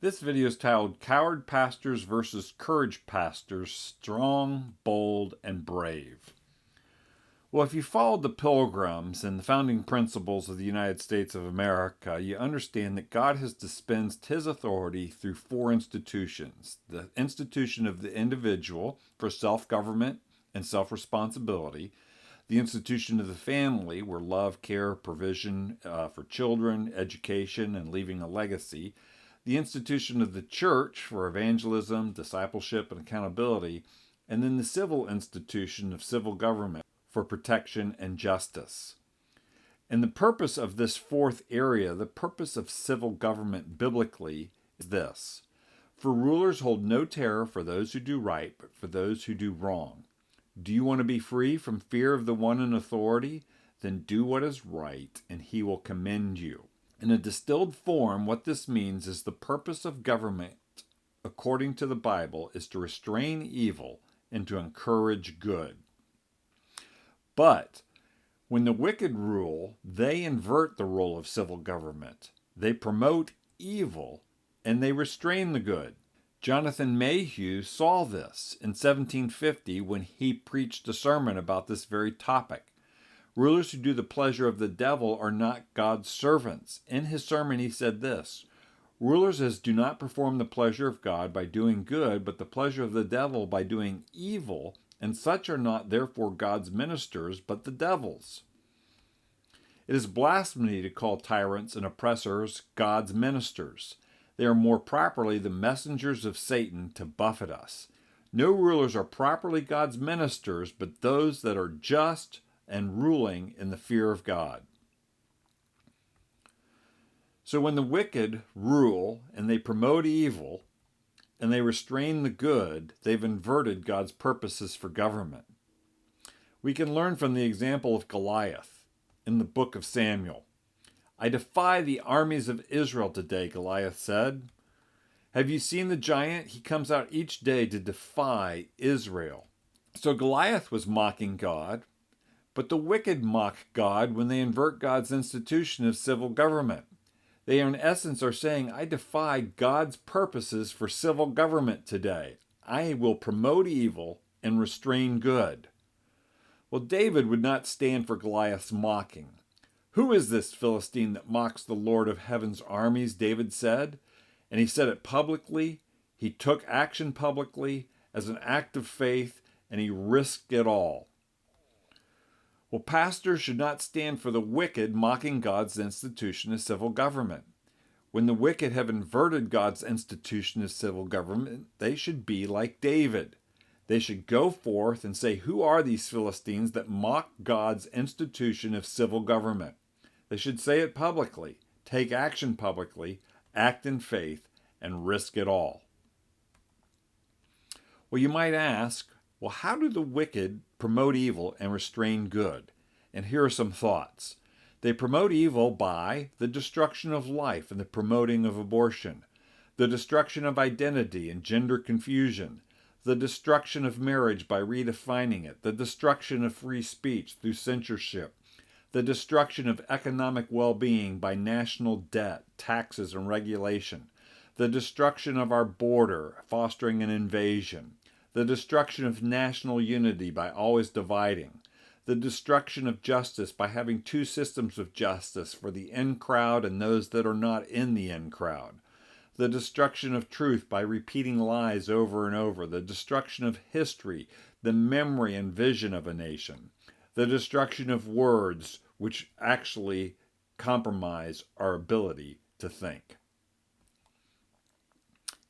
This video is titled Coward Pastors versus Courage Pastors, Strong, Bold, and Brave. Well, if you followed the Pilgrims and the founding principles of the United States of America, you understand that God has dispensed his authority through four institutions. The institution of the individual for self-government and self-responsibility, the institution of the family, where love, care, provision for children, education, and leaving a legacy, the institution of the church for evangelism, discipleship, and accountability, and then the civil institution of civil government for protection and justice. And the purpose of this fourth area, the purpose of civil government biblically, is this: for rulers hold no terror for those who do right, but for those who do wrong. Do you want to be free from fear of the one in authority? Then do what is right, and he will commend you. In a distilled form, what this means is the purpose of government, according to the Bible, is to restrain evil and to encourage good. But when the wicked rule, they invert the role of civil government. They promote evil and they restrain the good. Jonathan Mayhew saw this in 1750 when he preached a sermon about this very topic. Rulers who do the pleasure of the devil are not God's servants. In his sermon he said this: rulers do not perform the pleasure of God by doing good, but the pleasure of the devil by doing evil, and such are not therefore God's ministers, but the devil's. It is blasphemy to call tyrants and oppressors God's ministers. They are more properly the messengers of Satan to buffet us. No rulers are properly God's ministers, but those that are just and ruling in the fear of God. So when the wicked rule and they promote evil and they restrain the good, they've inverted God's purposes for government. We can learn from the example of Goliath in the book of Samuel. I defy the armies of Israel today, Goliath said. Have you seen the giant? He comes out each day to defy Israel. So Goliath was mocking God, but the wicked mock God when they invert God's institution of civil government. They in essence are saying, I defy God's purposes for civil government today. I will promote evil and restrain good. Well, David would not stand for Goliath's mocking. Who is this Philistine that mocks the Lord of heaven's armies? David said. And he said it publicly. He took action publicly as an act of faith, and he risked it all. Well, pastors should not stand for the wicked mocking God's institution of civil government. When the wicked have inverted God's institution of civil government, they should be like David. They should go forth and say, who are these Philistines that mock God's institution of civil government? They should say it publicly, take action publicly, act in faith, and risk it all. Well, you might ask, well, how do the wicked promote evil and restrain good? And here are some thoughts. They promote evil by the destruction of life and the promoting of abortion, the destruction of identity and gender confusion, the destruction of marriage by redefining it, the destruction of free speech through censorship, the destruction of economic well-being by national debt, taxes, and regulation, the destruction of our border, fostering an invasion, the destruction of national unity by always dividing, the destruction of justice by having two systems of justice for the in crowd and those that are not in the in crowd, the destruction of truth by repeating lies over and over, the destruction of history, the memory and vision of a nation, the destruction of words, which actually compromise our ability to think.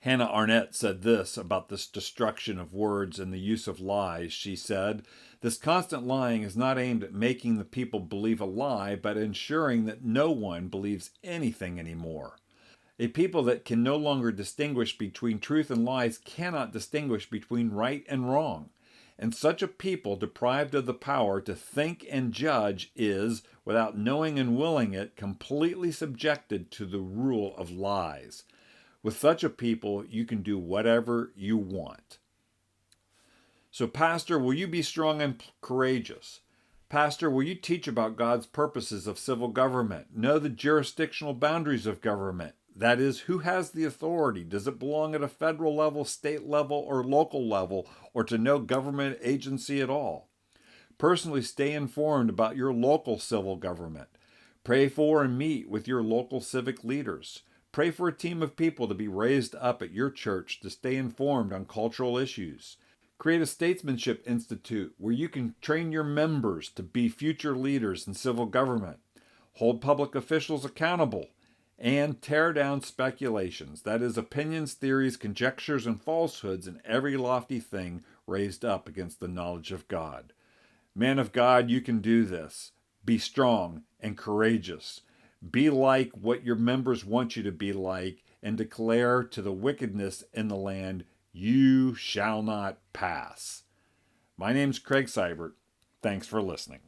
Hannah Arnett said this about this destruction of words and the use of lies. She said, this constant lying is not aimed at making the people believe a lie, but ensuring that no one believes anything anymore. A people that can no longer distinguish between truth and lies cannot distinguish between right and wrong. And such a people, deprived of the power to think and judge, is, without knowing and willing it, completely subjected to the rule of lies. With such a people, you can do whatever you want. So, Pastor, will you be strong and courageous? Pastor, will you teach about God's purposes of civil government? Know the jurisdictional boundaries of government. That is, who has the authority? Does it belong at a federal level, state level, or local level, or to no government agency at all? Personally, stay informed about your local civil government. Pray for and meet with your local civic leaders. Pray for a team of people to be raised up at your church to stay informed on cultural issues. Create a statesmanship institute where you can train your members to be future leaders in civil government. Hold public officials accountable. And tear down speculations, that is, opinions, theories, conjectures, and falsehoods, and every lofty thing raised up against the knowledge of God. Man of God, you can do this. Be strong and courageous. Be like what your members want you to be like, and declare to the wickedness in the land, you shall not pass. My name's Craig Seibert. Thanks for listening.